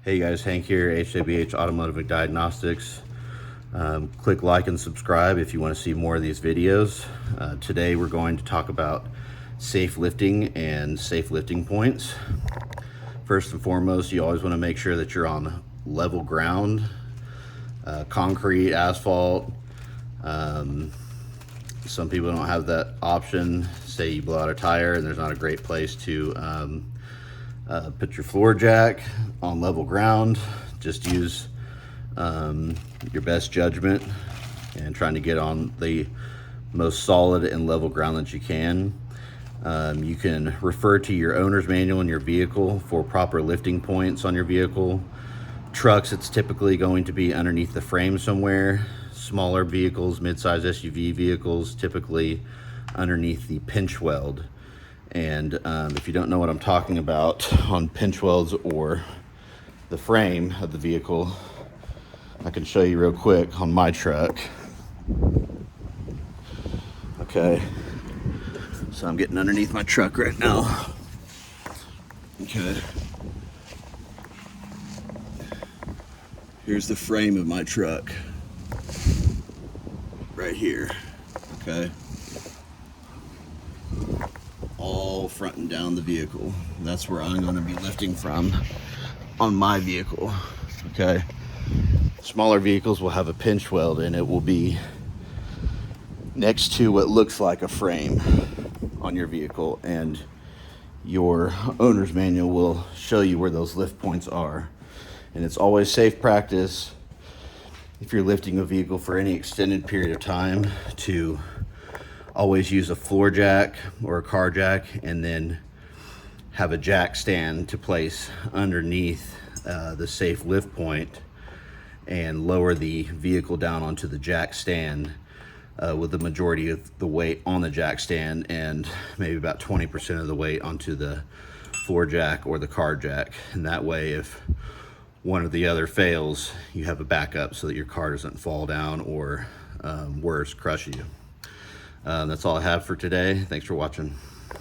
Hey guys, Hank here, HWH Automotive Diagnostics. Click like and subscribe if you want to see more of these videos. Today we're going to talk about safe lifting and safe lifting points. First and foremost, you always want to make sure that you're on level ground, concrete, asphalt. Some people don't have that option. Say you blow out a tire and there's not a great place to put your floor jack on level ground. Just use your best judgment and trying to get on the most solid and level ground that you can. You can refer to your owner's manual in your vehicle for proper lifting points on your vehicle. Trucks, it's typically going to be underneath the frame somewhere. Smaller vehicles, mid-size SUV vehicles, typically underneath the pinch weld. And if you don't know what I'm talking about on pinch welds or the frame of the vehicle, I can show you real quick on my truck. Okay, so I'm getting underneath my truck right now. Okay, here's the frame of my truck right here. Okay, all front and down the vehicle. That's where I'm going to be lifting from on my vehicle. Okay, smaller vehicles will have a pinch weld and it will be next to what looks like a frame on your vehicle, and your owner's manual will show you where those lift points are. And it's always safe practice, if you're lifting a vehicle for any extended period of time, to always use a floor jack or a car jack and then have a jack stand to place underneath the safe lift point and lower the vehicle down onto the jack stand with the majority of the weight on the jack stand and maybe about 20% of the weight onto the floor jack or the car jack. And that way, if one or the other fails, you have a backup so that your car doesn't fall down or worse, crush you. That's all I have for today. Thanks for watching.